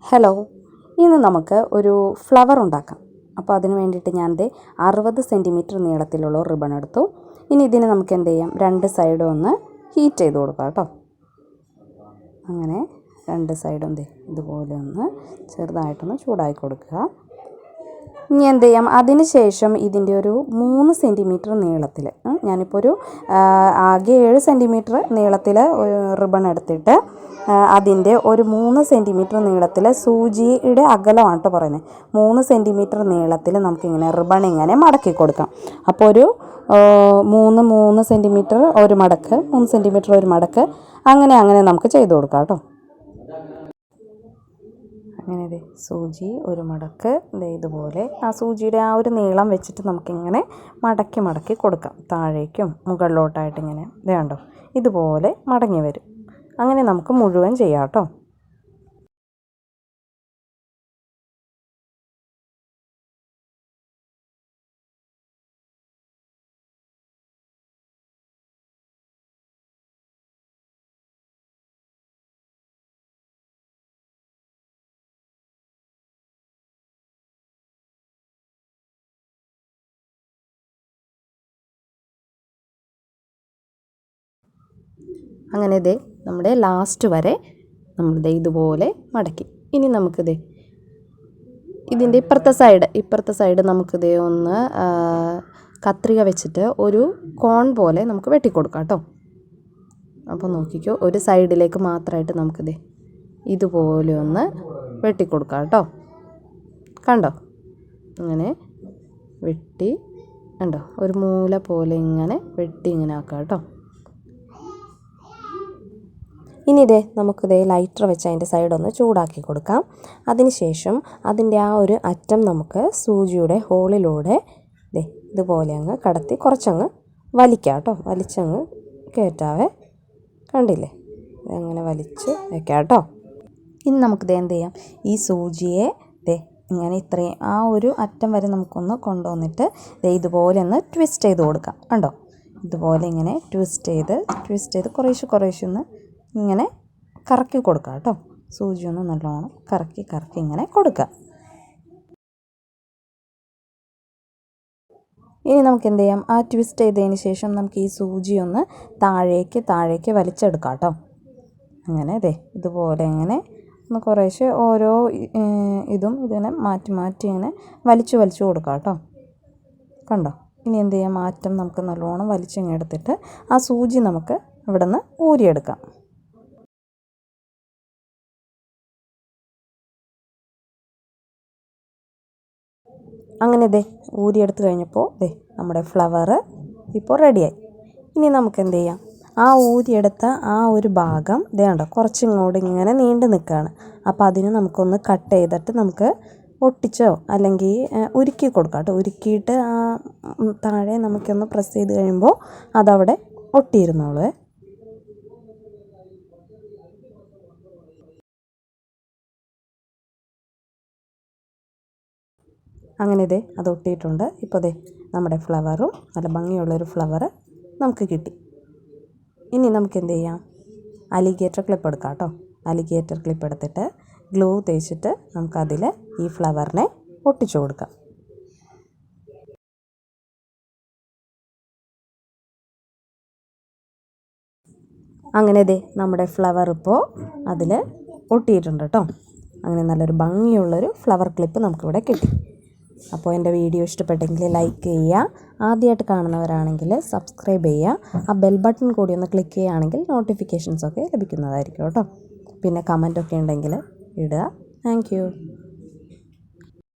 Hello, ഇന്ന് നമുക്ക് ഒരു ഫ്ലവർ ഉണ്ടാക്കാം. അപ്പോൾ അതിന് വേണ്ടിയിട്ട് ഞാൻ 60 സെൻറ്റിമീറ്റർ നീളത്തിലുള്ള റിബൺ എടുത്തു. ഇനി ഇതിന് നമുക്ക് എന്ത് ചെയ്യാം, രണ്ട് സൈഡും ഒന്ന് ഹീറ്റ് ചെയ്ത് കൊടുക്കാം കേട്ടോ. അങ്ങനെ രണ്ട് സൈഡും ഇതുപോലെ ഒന്ന് ചെറുതായിട്ടൊന്ന് ചൂടാക്കി കൊടുക്കുക. ഇനി എന്ത് ചെയ്യാം, അതിന് ശേഷം ഇതിൻ്റെ ഒരു 3 സെൻറ്റിമീറ്റർ നീളത്തിൽ, ഞാനിപ്പോൾ ഒരു ആകെ 7 സെൻറ്റിമീറ്റർ നീളത്തിൽ റിബൺ എടുത്തിട്ട് അതിൻ്റെ ഒരു 3 സെൻറ്റിമീറ്റർ നീളത്തിൽ സൂചിയുടെ അകലമാണ് കേട്ടോ പറയുന്നത്. 3 സെൻറ്റിമീറ്റർ നീളത്തിൽ നമുക്കിങ്ങനെ റിബൺ ഇങ്ങനെ മടക്കി കൊടുക്കാം. അപ്പോൾ ഒരു 3 സെൻറ്റിമീറ്റർ ഒരു മടക്ക്, 3 സെൻറ്റിമീറ്റർ ഒരു മടക്ക്, അങ്ങനെ നമുക്ക് ചെയ്ത് കൊടുക്കാം കേട്ടോ. അങ്ങനെ സൂചി ഒരു മടക്ക് ഇതുപോലെ ആ സൂചിയുടെ ആ ഒരു നീളം വെച്ചിട്ട് നമുക്കിങ്ങനെ മടക്കി കൊടുക്കാം. താഴേക്കും മുകളിലോട്ടായിട്ട് ഇങ്ങനെ കണ്ടോ, ഇതുപോലെ മടങ്ങി വരും. അങ്ങനെ നമുക്ക് മുഴുവൻ ചെയ്യാം കേട്ടോ. അങ്ങനെ നമ്മുടെ ലാസ്റ്റ് വരെ നമ്മൾ ഇതുപോലെ മടക്കി. ഇനി നമുക്കിത് ഇതിൻ്റെ ഇപ്പുറത്തെ സൈഡ് നമുക്കിത് ഒന്ന് കത്രിക വെച്ചിട്ട് ഒരു കോൺ പോലെ നമുക്ക് വെട്ടിക്കൊടുക്കാം കേട്ടോ. അപ്പോൾ നോക്കിക്കോ, ഒരു സൈഡിലേക്ക് മാത്രമായിട്ട് നമുക്കിത് ഇതുപോലെ ഒന്ന് വെട്ടിക്കൊടുക്കാം കേട്ടോ. കണ്ടോ, അങ്ങനെ വെട്ടി കണ്ടോ, ഒരു മൂല പോലെ ഇങ്ങനെ വെട്ടി ഇങ്ങനെ ആക്കാം കേട്ടോ. ഇനി നമുക്കിത് ലൈറ്റർ വെച്ച് അതിൻ്റെ സൈഡൊന്ന് ചൂടാക്കി കൊടുക്കാം. അതിനുശേഷം അതിൻ്റെ ആ ഒരു അറ്റം നമുക്ക് സൂചിയുടെ ഹോളിലൂടെ ഇതുപോലെ അങ്ങ് കടത്തി കുറച്ചങ്ങ് വലിക്കാം കേട്ടോ. വലിച്ചങ്ങ് കയറ്റാവേ, കണ്ടില്ലേ, അങ്ങനെ വലിച്ച് വയ്ക്കാം കേട്ടോ. ഇനി നമുക്കിത് എന്ത് ചെയ്യാം, ഈ സൂചിയെ ഇങ്ങനെ ഇത്രയും ആ ഒരു അറ്റം വരെ നമുക്കൊന്ന് കൊണ്ടുവന്നിട്ട് ഇതുപോലെ ഒന്ന് ട്വിസ്റ്റ് ചെയ്ത് കൊടുക്കാം. കണ്ടോ, ഇതുപോലെ ഇങ്ങനെ ട്വിസ്റ്റ് ചെയ്ത് കുറേശ്ശെ ഒന്ന് ഇങ്ങനെ കറക്കി കൊടുക്കുക കേട്ടോ. സൂചി ഒന്ന് നല്ലോണം കറക്കി ഇങ്ങനെ കൊടുക്കുക. ഇനി നമുക്ക് എന്ത് ചെയ്യാം, ആ ട്വിസ്റ്റ് ചെയ്തതിന് ശേഷം നമുക്ക് ഈ സൂചി ഒന്ന് താഴേക്ക് വലിച്ചെടുക്കാം കേട്ടോ. അങ്ങനെ ഇതുപോലെ ഇങ്ങനെ ഒന്ന് കുറേശ്ശെ ഓരോ ഇതും ഇതിനെ മാറ്റി ഇങ്ങനെ വലിച്ചു കൊടുക്കാം കേട്ടോ. കണ്ടോ, ഇനി എന്ത് ചെയ്യാം, മാറ്റം നമുക്ക് നല്ലോണം വലിച്ചിങ്ങെടുത്തിട്ട് ആ സൂചി നമുക്ക് ഇവിടെ നിന്ന് ഊരിയെടുക്കാം. അങ്ങനെ ഊരിയെടുത്ത് കഴിഞ്ഞപ്പോൾ നമ്മുടെ ഫ്ലവർ ഇപ്പോൾ റെഡിയായി. ഇനി നമുക്ക് എന്ത് ചെയ്യാം, ആ ഊരിയെടുത്ത ആ ഒരു ഭാഗം കണ്ടോ കുറച്ചിങ്ങോട്ട് ഇങ്ങനെ നീണ്ടു നിൽക്കുകയാണ്. അപ്പോൾ അതിന് നമുക്കൊന്ന് കട്ട് ചെയ്തിട്ട് നമുക്ക് ഒട്ടിച്ചോ അല്ലെങ്കിൽ ഉരുക്കി കൊടുക്കാം കേട്ടോ. ഉരുക്കിയിട്ട് ആ താഴെ നമുക്കൊന്ന് പ്രസ് ചെയ്ത് കഴിയുമ്പോൾ അതവിടെ ഒട്ടിയിരുന്നോളൂ. അങ്ങനെ അത് ഒട്ടിയിട്ടുണ്ട്. ഇപ്പോൾ നമ്മുടെ ഫ്ലവറും നല്ല ഭംഗിയുള്ളൊരു ഫ്ലവർ നമുക്ക് കിട്ടി. ഇനി നമുക്ക് എന്ത് ചെയ്യാം, അലിഗേറ്റർ ക്ലിപ്പ് എടുക്കാം കേട്ടോ. അലിഗേറ്റർ ക്ലിപ്പ് എടുത്തിട്ട് ഗ്ലൂ തേച്ചിട്ട് നമുക്കതിൽ ഈ ഫ്ലവറിനെ ഒട്ടിച്ചു കൊടുക്കാം. അങ്ങനെ നമ്മുടെ ഫ്ലവർ ഇപ്പോൾ അതിൽ ഒട്ടിയിട്ടുണ്ട് കേട്ടോ. അങ്ങനെ നല്ലൊരു ഭംഗിയുള്ളൊരു ഫ്ലവർ ക്ലിപ്പ് നമുക്കിവിടെ കിട്ടി. അപ്പോൾ എൻ്റെ വീഡിയോ ഇഷ്ടപ്പെട്ടെങ്കിൽ ലൈക്ക് ചെയ്യുക, ആദ്യമായിട്ട് കാണുന്നവരാണെങ്കിൽ സബ്സ്ക്രൈബ് ചെയ്യുക, ആ ബെൽ ബട്ടൺ കൂടി ഒന്ന് ക്ലിക്ക് ചെയ്യുകയാണെങ്കിൽ നോട്ടിഫിക്കേഷൻസൊക്കെ ലഭിക്കുന്നതായിരിക്കും കേട്ടോ. പിന്നെ കമൻറ്റൊക്കെ ഉണ്ടെങ്കിൽ ഇടുക. Thank you.